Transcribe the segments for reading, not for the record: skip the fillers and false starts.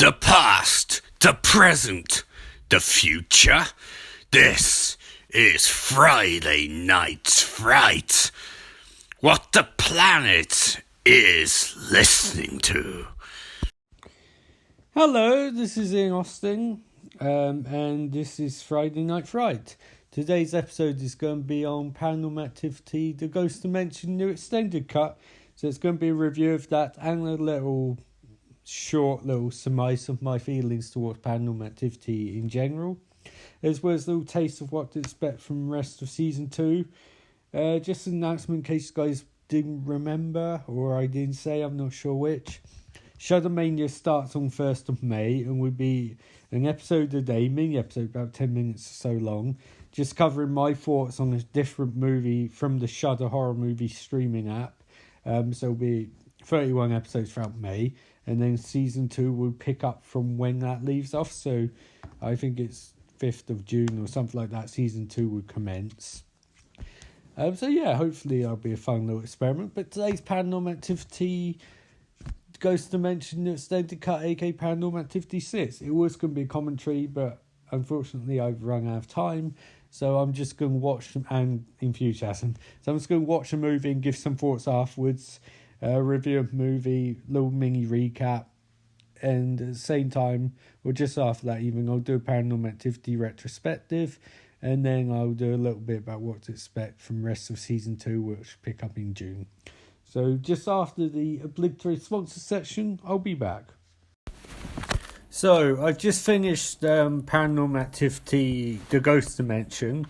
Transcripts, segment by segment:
The past, the present, the future. This is Friday Night's Fright. What the planet is listening to. Hello, this is Ian Austin, and this is Friday Night Fright. Today's episode is going to be on Paranormal Activity, The Ghost Dimension New Extended Cut. So it's going to be a review of that and a short surmise of my feelings towards Paranormal Activity in general, as well as a little taste of what to expect from the rest of Season 2. Just an announcement in case you guys didn't remember, or I didn't say, I'm not sure which. Shuddermania starts on 1st of May and will be an episode a day, mini episode, about 10 minutes or so long, just covering my thoughts on a different movie from the Shudder horror movie streaming app. So it'll be 31 episodes throughout May, and then Season 2 will pick up from when that leaves off. So I think it's 5th of June or something like that, Season 2 will commence. So yeah, hopefully that'll be a fun little experiment. But today's Paranormal Activity Ghost Dimension Extended Cut, aka Paranormal Activity 6. It was going to be a commentary, but unfortunately I've run out of time. So I'm just going to watch them, and enthusiasm. So I'm just going to watch a movie and give some thoughts afterwards. Review of the movie, little mini recap. And at the same time, or just after that even, I'll do a Paranormal Activity retrospective. And then I'll do a little bit about what to expect from the rest of Season 2, which will pick up in June. So just after the obligatory sponsor section, I'll be back. So I've just finished Paranormal Activity, The Ghost Dimension,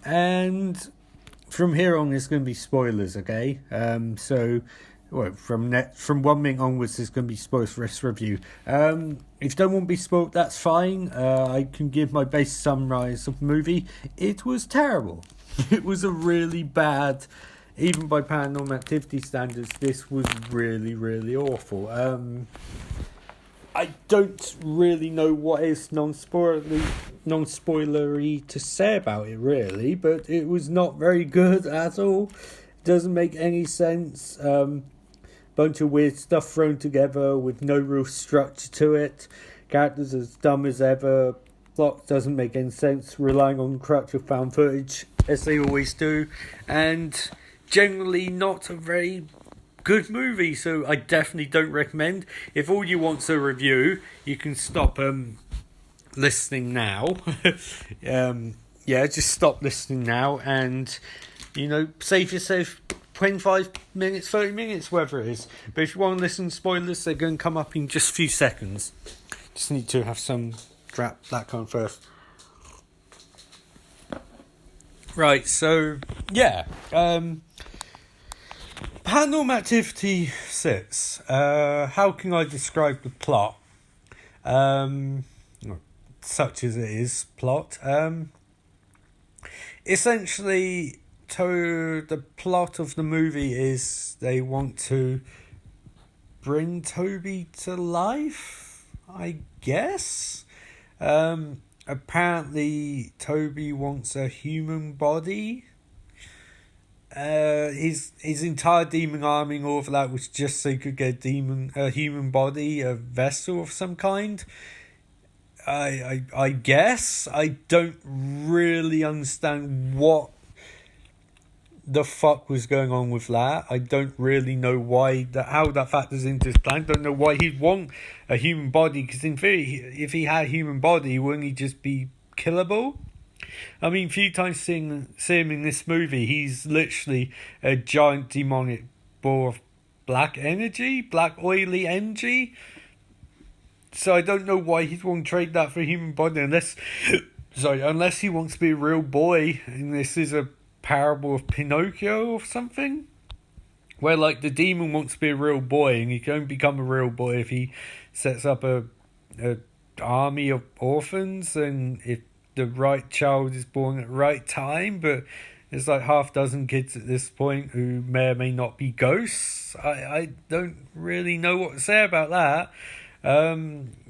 and from here on there's going to be spoilers, okay? From 1 minute onwards there's going to be spoilers for this review. If you don't want to be spoiled, that's fine. I can give my base summary of the movie. It was terrible. It was a really bad... Even by Paranormal Activity standards, this was really, really awful. I don't really know what is non-spoilery to say about it, really, but it was not very good at all. It doesn't make any sense. Bunch of weird stuff thrown together with no real structure to it. Characters as dumb as ever. Plot doesn't make any sense, relying on crutch of found footage, as they always do. And... generally not a very good movie, so I definitely don't recommend. If all you want's a review, you can stop listening now. Just stop listening now and, save yourself 25 minutes, 30 minutes, whatever it is. But if you want to listen to spoilers, they're going to come up in just a few seconds. Just need to have some drop that kind first. Right, so, yeah. Paranormal Activity 6. How can I describe the plot? Such as it is, plot. Essentially, the plot of the movie is they want to bring Toby to life, I guess. Apparently, Toby wants a human body. His entire demon army and all of that was just so he could get a human body, a vessel of some kind. I guess. I don't really understand what the fuck was going on with that. I don't really know how that factors into his plan. Don't know why he'd want a human body, because in theory, if he had a human body, wouldn't he just be killable? I mean, a few times seeing him in this movie, he's literally a giant demonic ball of black oily energy. So I don't know why he'd want to trade that for a human body, unless he wants to be a real boy, and this is a parable of Pinocchio or something, where the demon wants to be a real boy, and he can only become a real boy if he sets up a army of orphans, and if the right child is born at the right time. But there's half dozen kids at this point who may or may not be ghosts. I don't really know what to say about that.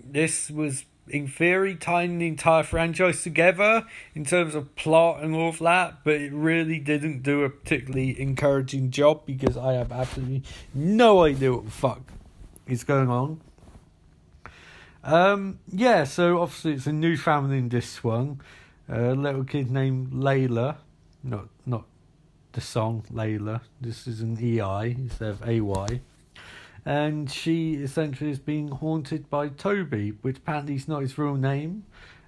This was, in theory, tying the entire franchise together in terms of plot and all of that, but it really didn't do a particularly encouraging job, because I have absolutely no idea what the fuck is going on. Yeah, so obviously it's a new family in this one. A little kid named Layla. Not the song Layla. This is an EI instead of AY. And she essentially is being haunted by Toby, which apparently is not his real name.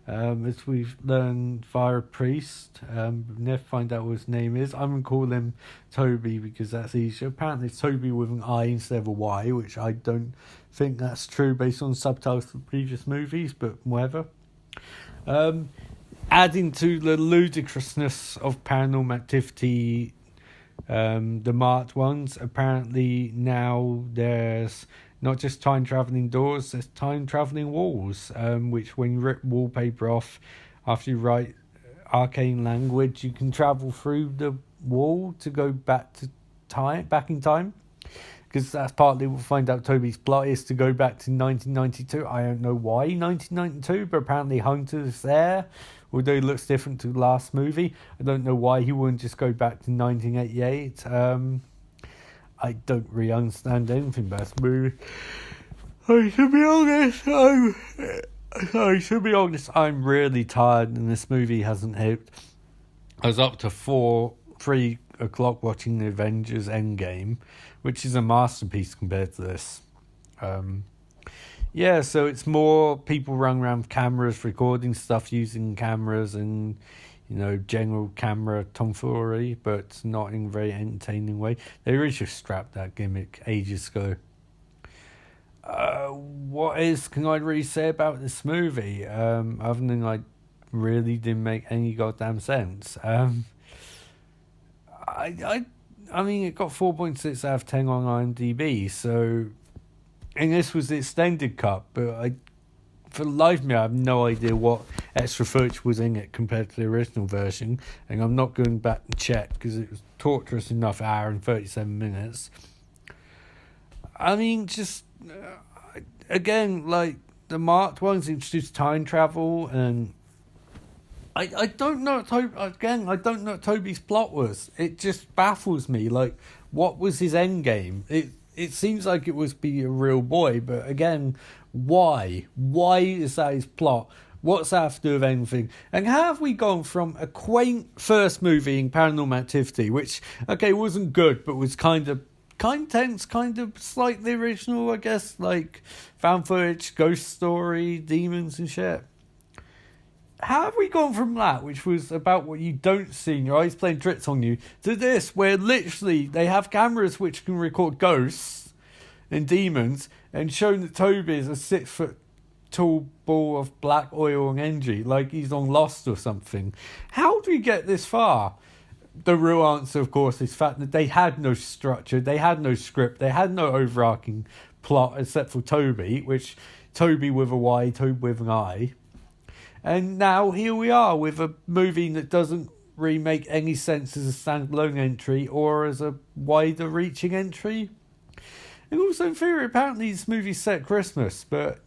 As we've learned via a priest. We never find out what his name is. I'm going to call him Toby because that's easier. Apparently it's Toby with an I instead of a Y, which I don't think that's true based on subtitles of previous movies, but whatever. Adding to the ludicrousness of Paranormal Activity, the marked ones, apparently now there's not just time travelling doors, there's time travelling walls, which when you rip wallpaper off after you write arcane language, you can travel through the wall to go back in time. Because that's partly we'll find out Toby's plot is to go back to 1992. I don't know why 1992, but apparently Hunter's there, although he looks different to the last movie. I don't know why he wouldn't just go back to 1988. I don't really understand anything about this movie. To be honest, I'm really tired and this movie hasn't hit. I was up to 3 o'clock watching the Avengers Endgame, which is a masterpiece compared to this. Yeah, so it's more people running around with cameras, recording stuff using cameras and, general camera tomfoolery, but not in a very entertaining way. They really just scrapped that gimmick ages ago. What else can I really say about this movie? Other than I really didn't make any goddamn sense. I mean, it got 4.6 out of 10 on IMDb, so... And this was the extended cut, but for the life of me, I have no idea what extra footage was in it compared to the original version, and I'm not going back and check, because it was torturous enough, hour and 37 minutes. I mean, just... again, like, the marked ones introduced time travel, and... I don't know what I don't know what Toby's plot was. It just baffles me. Like, what was his end game? It seems like it was be a real boy, but again, why? Why is that his plot? What's that have to do with anything? And how have we gone from a quaint first movie in Paranormal Activity, which, okay, wasn't good, but was kind of tense, kind of slightly original, I guess, like found footage, ghost story, demons and shit. How have we gone from that, which was about what you don't see and your eyes playing tricks on you, to this, where literally they have cameras which can record ghosts and demons, and showing that Toby is a 6-foot tall ball of black oil and energy, like he's on Lost or something? How do we get this far? The real answer, of course, is the fact that they had no structure, they had no script, they had no overarching plot except for Toby, which Toby with a Y, Toby with an I. And now here we are with a movie that doesn't really make any sense as a standalone entry or as a wider reaching entry. And also in theory, apparently this movie's set at Christmas, but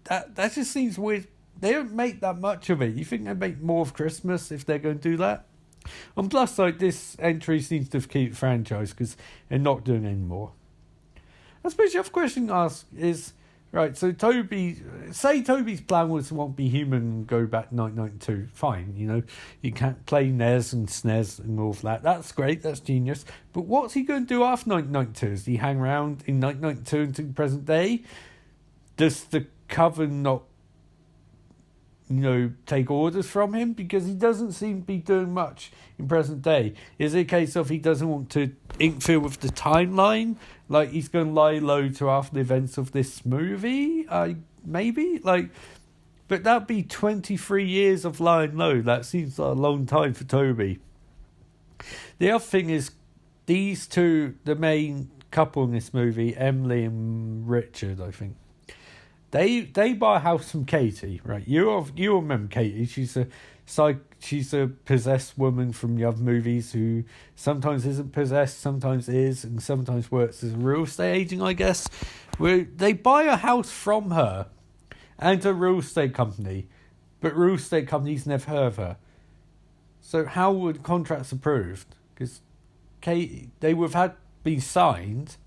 that just seems weird. They don't make that much of it. You think they'd make more of Christmas if they're going to do that? And plus, like, this entry seems to have kept the franchise because they're not doing any more. I suppose the other question to ask is... Right, so Toby's plan was to want to be human and go back to 1992. Fine, you can't play NES and SNES and all of that. That's great, that's genius. But what's he going to do after 1992? Does he hang around in 1992 until the present day? Does the Coven not, take orders from him? Because he doesn't seem to be doing much in present day. Is it a case of he doesn't want to interfere with the timeline? Like, he's going to lie low to after the events of this movie? Maybe? But that'd be 23 years of lying low. That seems like a long time for Toby. The other thing is, these two, the main couple in this movie, Emily and Richard, I think, they buy a house from Katie, right? You remember Katie? She's a possessed woman from the other movies who sometimes isn't possessed, sometimes is, and sometimes works as a real estate agent, I guess. Where they buy a house from her and a real estate company, but real estate companies never heard of her. So how would contracts approved? Because they would have been signed.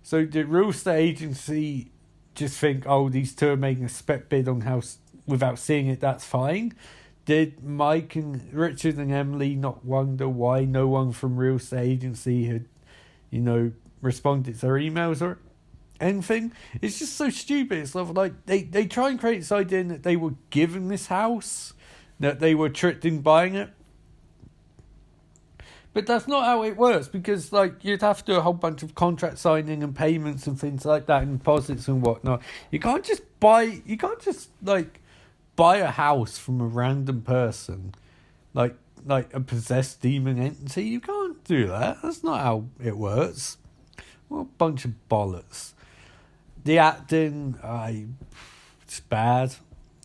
So the real estate agency just think, oh, these two are making a spec bid on house without seeing it, that's fine? Did Mike and Richard and Emily not wonder why no one from real estate agency had, responded to their emails or anything? It's just so stupid. It's like they try and create this idea that they were given this house, that they were tricked in buying it. But that's not how it works, because you'd have to do a whole bunch of contract signing and payments and things like that, and deposits and whatnot. You can't just buy a house from a random person, like a possessed demon entity. You can't do that. That's not how it works. What a bunch of bollocks. The acting, it's bad,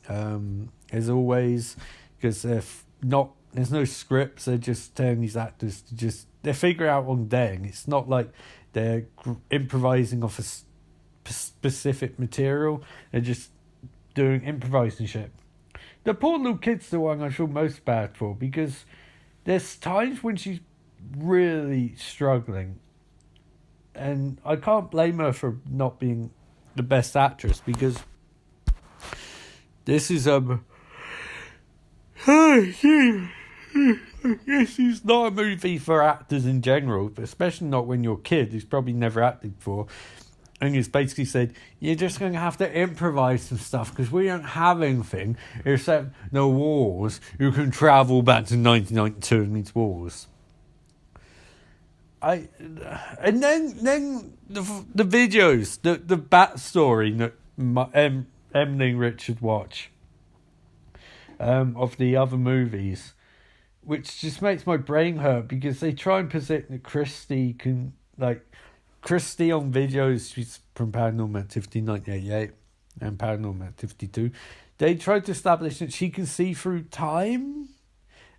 as always, because there's no scripts. They're just telling these actors to they figure out on day. It's not like they're improvising off a specific material. They're just doing improvising shit. The poor little kid's the one I feel most bad for, because there's times when she's really struggling, and I can't blame her for not being the best actress, because this is this is not a movie for actors in general, but especially not when you're a kid who's probably never acted before. And it's basically said, you're just going to have to improvise some stuff, because we don't have anything except the wars. You can travel back to 1992 and these wars. And then the videos, the backstory that Emily and Richard watch of the other movies, which just makes my brain hurt, because they try and present that Christy on videos, she's from Paranormal Activity 1988 and Paranormal Activity 2, they tried to establish that she can see through time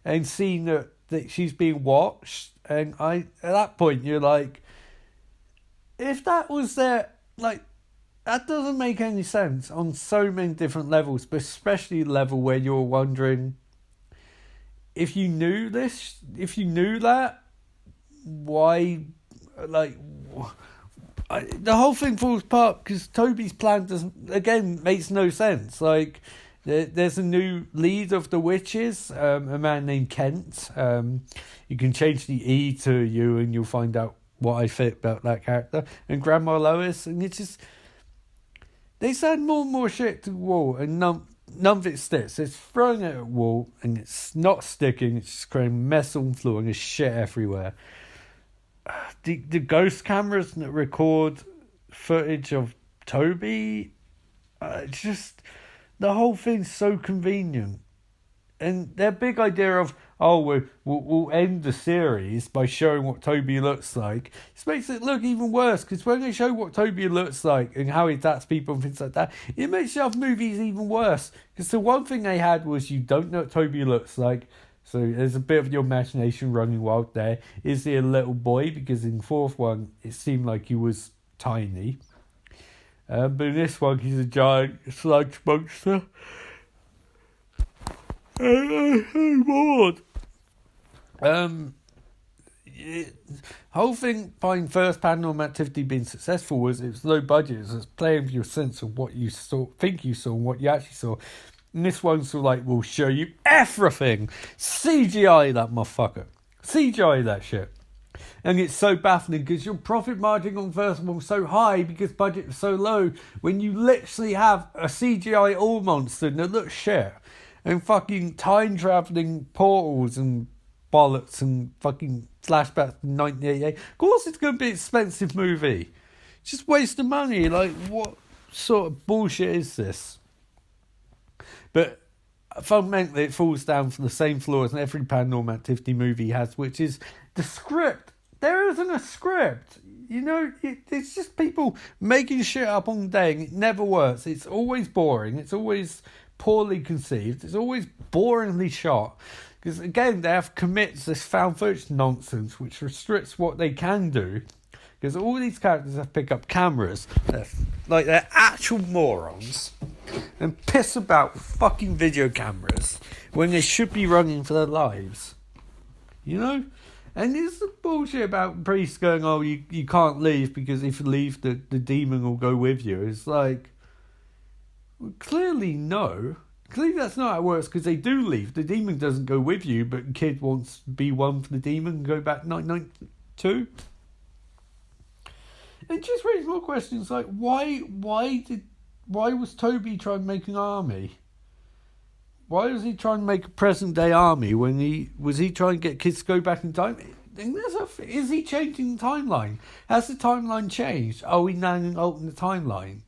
and see that she's being watched. And at that point, you're like, if that was there, that doesn't make any sense on so many different levels, but especially the level where you're wondering, if you knew that, why, the whole thing falls apart, because Toby's plan makes no sense. There's a new lead of the witches, a man named Kent. You can change the E to you and you'll find out what I think about that character. And Grandma Lois, and it's just, they send more and more shit to the wall, and none of it sticks. It's throwing it at the wall and it's not sticking. It's just creating mess on the floor and there's shit everywhere. The ghost cameras that record footage of Toby, the whole thing's so convenient. And their big idea of, we'll end the series by showing what Toby looks like, this makes it look even worse, because when they show what Toby looks like and how he attacks people and things like that, it makes the other movies even worse. Because the one thing they had was, you don't know what Toby looks like, so there's a bit of your imagination running wild there. Is he a little boy? Because in the fourth one, it seemed like he was tiny. But in this one, he's a giant sludge monster. Lord. Whole thing behind first Paranormal Activity being successful was it was low budget. It was playing with your sense of what you think you saw and what you actually saw. And this one's we'll show you everything. CGI that motherfucker. CGI that shit. And it's so baffling, because your profit margin on the first one was so high because budget was so low, when you literally have a CGI all monster that looks shit, and fucking time travelling portals and bollocks and fucking flashbacks to 1988. Of course it's going to be an expensive movie. Just wasting money. What sort of bullshit is this? But fundamentally, it falls down from the same flaws as every Paranormal Activity movie has, which is the script. There isn't a script. It's just people making shit up on the day, and it never works. It's always boring. It's always poorly conceived. It's always boringly shot. Because, again, they have commits this found footage nonsense, which restricts what they can do. Because all these characters have to pick up cameras. They're actual morons. And piss about fucking video cameras when they should be running for their lives. And it's the bullshit about priests going, you can't leave, because if you leave, the demon will go with you. It's like, Clearly, no. Clearly, that's not how it works because they do leave. The demon doesn't go with you, but the kid wants to be one for the demon and go back 992. It just raises more questions like why was Toby trying to make an army? Why was he trying to make a present day army when he trying to get kids to go back in time? Is he changing the timeline? Has the timeline changed? Are we now in an alternate timeline?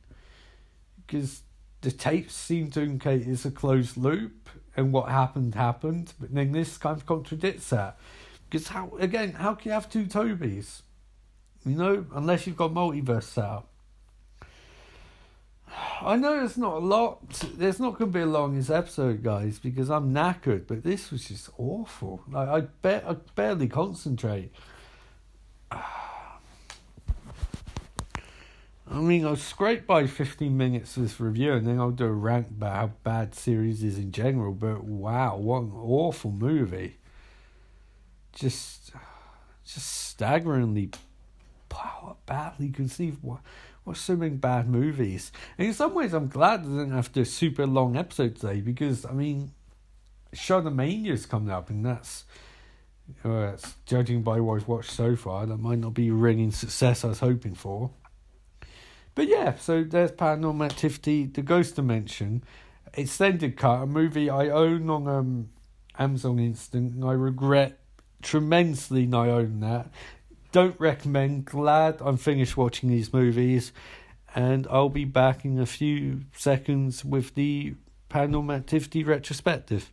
Because the tapes seem to indicate it's a closed loop and what happened, but then this kind of contradicts that. Because how can you have two Tobys? Unless you've got multiverse set up. I know it's not a lot. There's not going to be a long this episode, guys, because I'm knackered. But this was just awful. I barely concentrate. I mean, I'll scrape by 15 minutes of this review, and then I'll do a rant about how bad series is in general. But wow, what an awful movie! Just staggeringly, badly conceived. What's so many bad movies? And in some ways, I'm glad I didn't have to do a super long episode today because, I mean, Shuddermania's coming up, and that's judging by what I've watched so far, that might not be a ringing success I was hoping for. But yeah, so there's Paranormal Activity, The Ghost Dimension, extended cut, a movie I own on Amazon Instant, and I regret tremendously not owning that. Don't recommend. Glad I'm finished watching these movies, and I'll be back in a few seconds with the Paranormal Activity retrospective.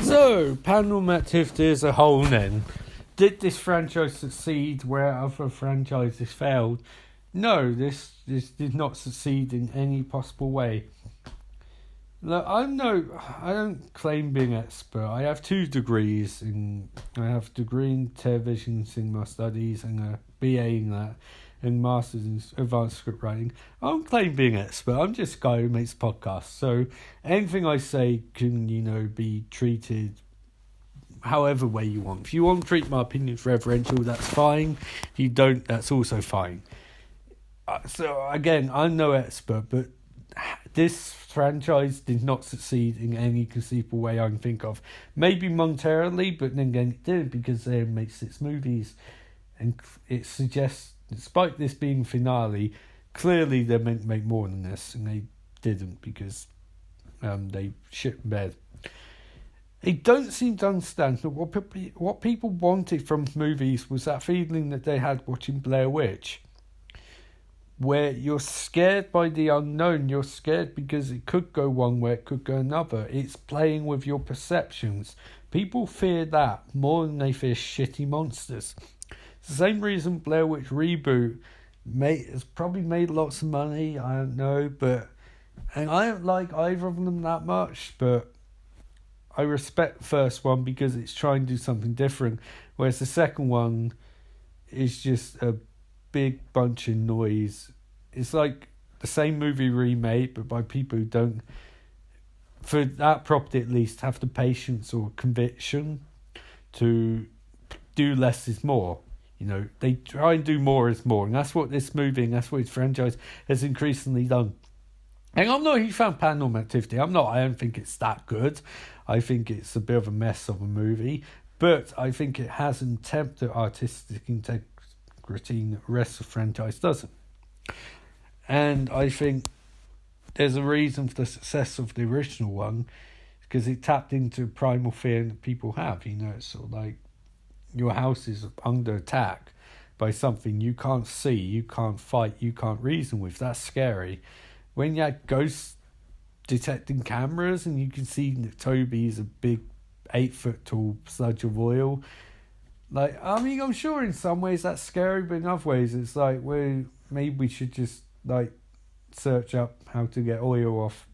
So, Paranormal Activity as a whole then. Did this franchise succeed where other franchises failed? No, this did not succeed in any possible way. Look, I don't claim being expert. I have 2 degrees I have a degree in television cinema studies and a BA in that, and masters in advanced script writing. I don't claim being expert. I'm just a guy who makes podcasts. So anything I say can, be treated however way you want. If you want to treat my opinions reverential, that's fine. If you don't, that's also fine. So again, I'm no expert, but this franchise did not succeed in any conceivable way I can think of. Maybe monetarily, but then again it did because they made 6 movies, and it suggests, despite this being finale, clearly they're meant to make more than this, and they didn't because they shit in bed. They don't seem to understand that what people wanted from movies was that feeling that they had watching Blair Witch, where you're scared by the unknown. You're scared because it could go one way, it could go another. It's playing with your perceptions. People fear that more than they fear shitty monsters. It's the same reason Blair Witch Reboot has probably made lots of money, I don't know, and I don't like either of them that much, but I respect the first one because it's trying to do something different, whereas the second one is just a big bunch of noise. It's like the same movie remade, but by people who don't, for that property at least, have the patience or conviction to do less is more. They try and do more is more, and that's what this movie and that's what its franchise has increasingly done. And I'm not a huge fan of Paranormal Activity. I don't think it's that good. I think it's a bit of a mess of a movie, but I think it has an attempt at artistic integrity that the rest of the franchise doesn't. And I think there's a reason for the success of the original one, because it tapped into primal fear that people have. It's sort of like your house is under attack by something you can't see, you can't fight, you can't reason with. That's scary. When you had ghosts detecting cameras and you can see that Toby's a big 8-foot tall sludge of oil, I'm sure in some ways that's scary, but in other ways it's like, well, maybe we should just search up how to get oil off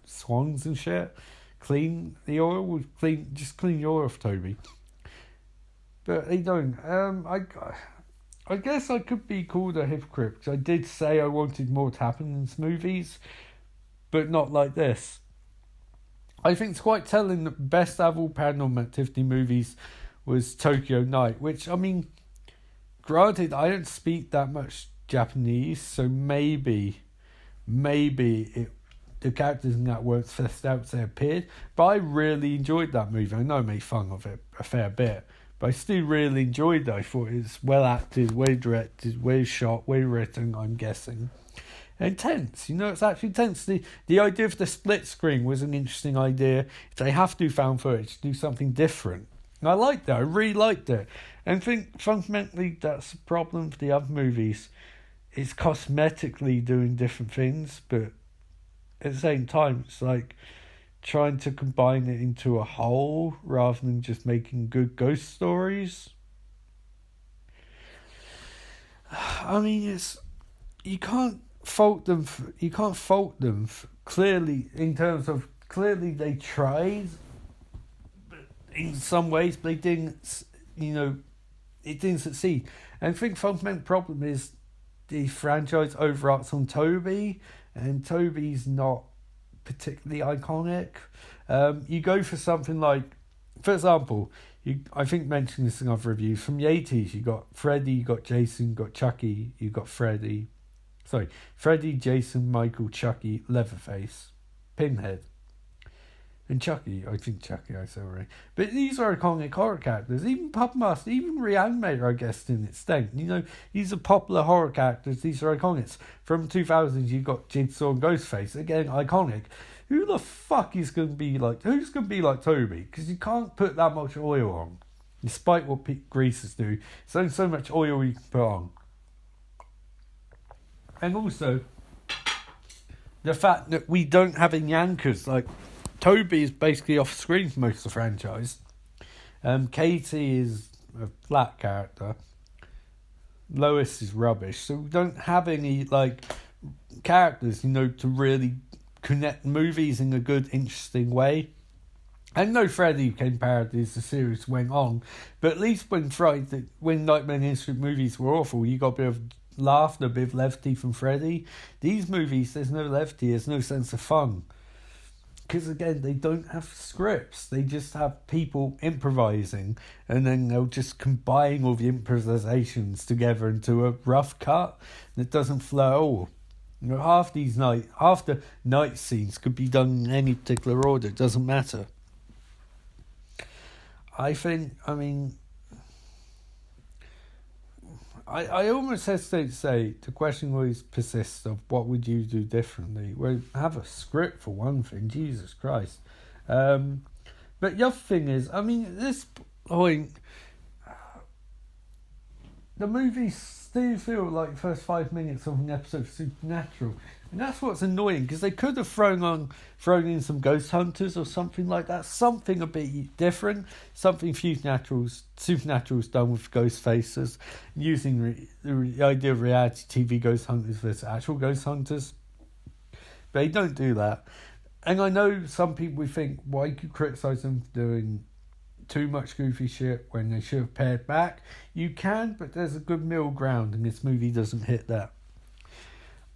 swans and shit. Clean the oil, clean the oil off Toby. But they don't. I guess I could be called a hypocrite because I did say I wanted more to happen in these movies, but not like this. I think it's quite telling that best of all Paranormal Activity movies was Tokyo Night, which, I mean, granted, I don't speak that much Japanese, so maybe the characters in that weren't fleshed out as they appeared, but I really enjoyed that movie. I know I made fun of it a fair bit, but I still really enjoyed it. I thought it was well acted, well directed, well shot, well written, I'm guessing. And tense, it's actually tense. The idea of the split screen was an interesting idea. If they have to do found footage, do something different. And I liked that. I really liked it. And I think fundamentally that's the problem with the other movies. It's cosmetically doing different things, but at the same time, it's like trying to combine it into a whole rather than just making good ghost stories. I mean, you can't fault them. Clearly, in terms of they tried, but in some ways they didn't. It didn't succeed. And I think the fundamental problem is the franchise overarches on Toby, and Toby's not particularly iconic. You go for something like, for example, I think mentioned this in other reviews, from the 80s, you got Freddy, you got Jason, you got Chucky, you got Freddy, Jason, Michael, Chucky, Leatherface, Pinhead, and Chucky. I think Chucky, I said already. But these are iconic horror characters. Even Puppet Master, even Reanimator, I guess, to an extent. These are popular horror characters. These are iconics. From 2000s, you got Jigsaw and Ghostface. Again, iconic. Who the fuck is going to be like... Who's going to be like Toby? Because you can't put that much oil on. Despite what greasers do. There's only so much oil you can put on. And also, the fact that we don't have any anchors. Like, Toby is basically off screen for most of the franchise. Katie is a flat character. Lois is rubbish. So we don't have any, characters, to really connect movies in a good, interesting way. And no Freddy became parody as the series went on. But at least when Nightmare on Elm Street movies were awful, you got a bit of laughter, a bit of levity from Freddy. These movies, there's no levity, there's no sense of fun. Because again, they don't have scripts. They just have people improvising, and then they'll just combine all the improvisations together into a rough cut that doesn't flow at all. Half the night scenes could be done in any particular order. It doesn't matter. I almost hesitate to say, the question always persists of what would you do differently? Well, have a script for one thing, Jesus Christ. But the other thing is, at this point, the movies still feel like the first 5 minutes of an episode of Supernatural. And that's what's annoying, because they could have thrown in some ghost hunters or something like that. Something a bit different. Something Supernatural's done with ghost faces. Using the idea of reality TV ghost hunters versus actual ghost hunters. But they don't do that. And I know some people would think, why you could criticise them for doing too much goofy shit when they should have pared back. You can, but there's a good middle ground, and this movie doesn't hit that.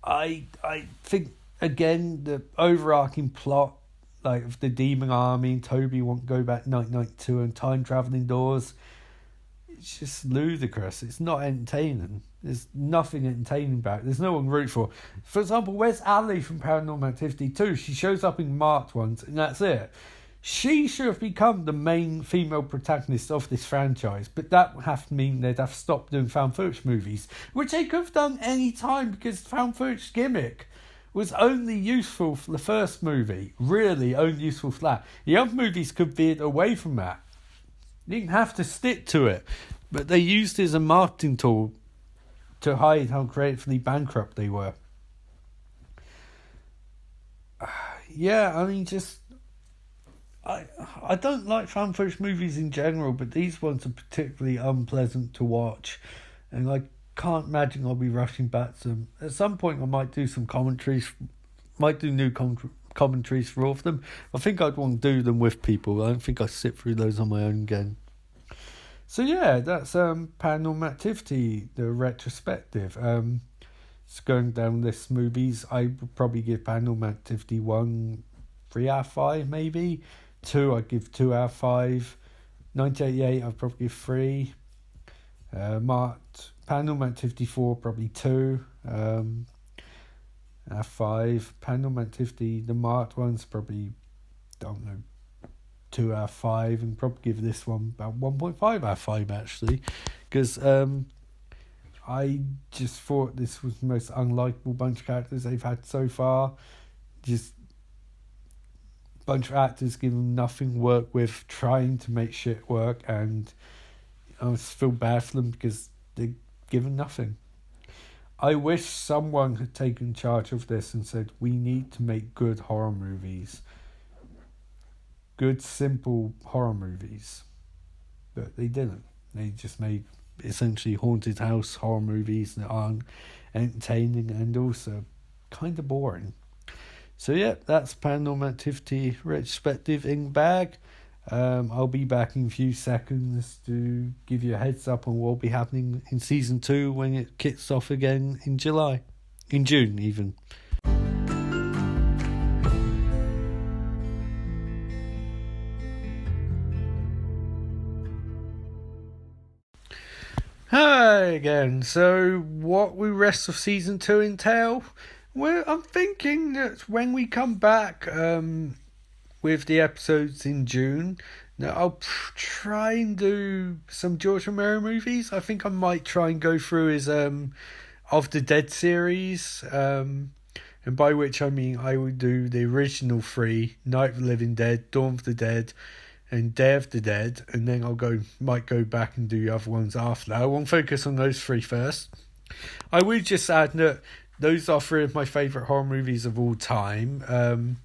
I think, again, the overarching plot, of the demon army and Toby won't go back 1992 and time travelling doors, it's just ludicrous. It's not entertaining. There's nothing entertaining about it. There's no one to root for. For example, where's Ali from Paranormal Activity 2? She shows up in March once, and that's it. She should have become the main female protagonist of this franchise, but that would have to mean they'd have stopped doing found footage movies, which they could have done any time, because found footage gimmick was only useful for the first movie, really only useful for that. The other movies could veer away from that. You didn't have to stick to it, but they used it as a marketing tool to hide how creatively bankrupt they were. I don't like found footage movies in general, but these ones are particularly unpleasant to watch, and I can't imagine I'll be rushing back to them. At some point I might do some commentaries, new commentaries for all of them. I think I'd want to do them with people. I don't think I'd sit through those on my own again. So yeah, that's Paranormal Activity, the retrospective. It's going down this movies. I would probably give Paranormal Activity 1 3 out of 5 maybe. 2 I'd give 2 out of 5. 1988 I'd probably give 3. Paranormal Activity 4 probably 2 out of 5. Paranormal Activity, the marked ones, probably, don't know, 2 out of 5, and probably give this one about 1.5 out of 5 actually, because I just thought this was the most unlikable bunch of characters they've had so far. Just bunch of actors giving nothing work with, trying to make shit work, and I feel bad for them because they're given nothing. I wish someone had taken charge of this and said, we need to make good horror movies. Good, simple horror movies. But they didn't. They just made essentially haunted house horror movies that aren't entertaining and also kind of boring. So yeah, that's Paranormal Activity retrospective in bag. I'll be back in a few seconds to give you a heads up on what will be happening in season 2 when it kicks off again in June even. Hi again. So what will rest of season 2 entail? Well, I'm thinking that when we come back with the episodes in June, that I'll try and do some George Romero movies. I think I might try and go through his Of the Dead series, and by which I mean I would do the original 3, Night of the Living Dead, Dawn of the Dead, and Day of the Dead, and then might go back and do the other ones after that. I won't focus on those 3 first. I would just add that those are 3 of my favourite horror movies of all time.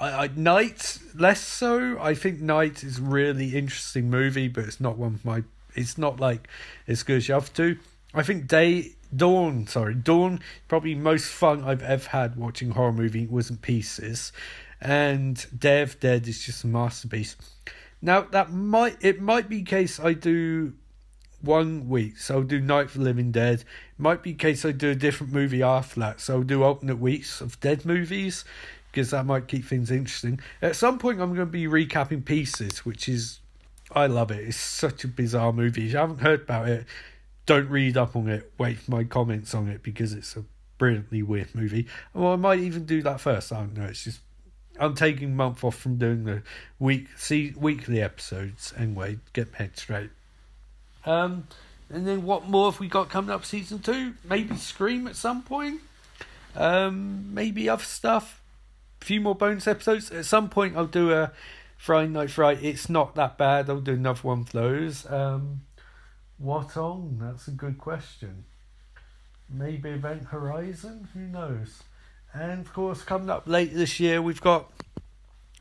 Night, less so. I think Night is a really interesting movie, but it's not it's not like as good as the other 2. I think Dawn, probably most fun I've ever had watching a horror movie was in pieces. And Day of Dead is just a masterpiece. Now it might be case I do 1 week, so I'll do Night of the Living Dead. It might be case I do a different movie after that, so I'll do alternate weeks of Dead movies, because that might keep things interesting. At some point I'm going to be recapping Pieces, which is, I love it. It's such a bizarre movie. If you haven't heard about it, don't read up on it, wait for my comments on it, because it's a brilliantly weird movie. Well, I might even do that first, I don't know. It's just, I'm taking a month off from doing the weekly episodes anyway, get my head straight. And then what more have we got coming up season 2? Maybe Scream at some point. Maybe other stuff. A few more bonus episodes. At some point I'll do a Friday Night Fright. It's not that bad. I'll do another one of those. What on? That's a good question. Maybe Event Horizon? Who knows? And of course, coming up later this year, we've got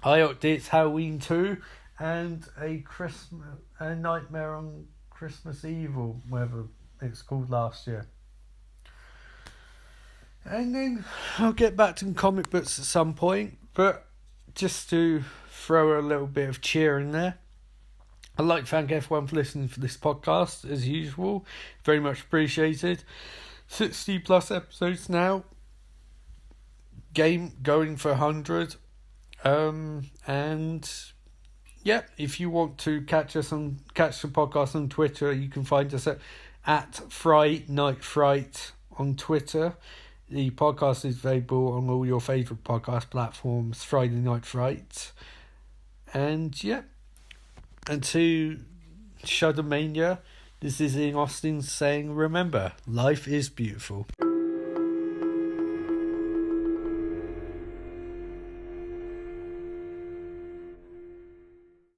It's Halloween 2 and a Nightmare on Christmas Eve, or whatever it's called last year. And then I'll get back to comic books at some point, but just to throw a little bit of cheer in there, I'd like to thank everyone for listening to this podcast, as usual. Very much appreciated. 60 plus episodes now. Game going for 100. And yeah, if you want to catch the podcast on Twitter, you can find us at Friday Night Fright on Twitter. The podcast is available on all your favourite podcast platforms, Friday Night Fright. And yeah, and to Shuddermania, this is Ian Austin saying, remember, life is beautiful.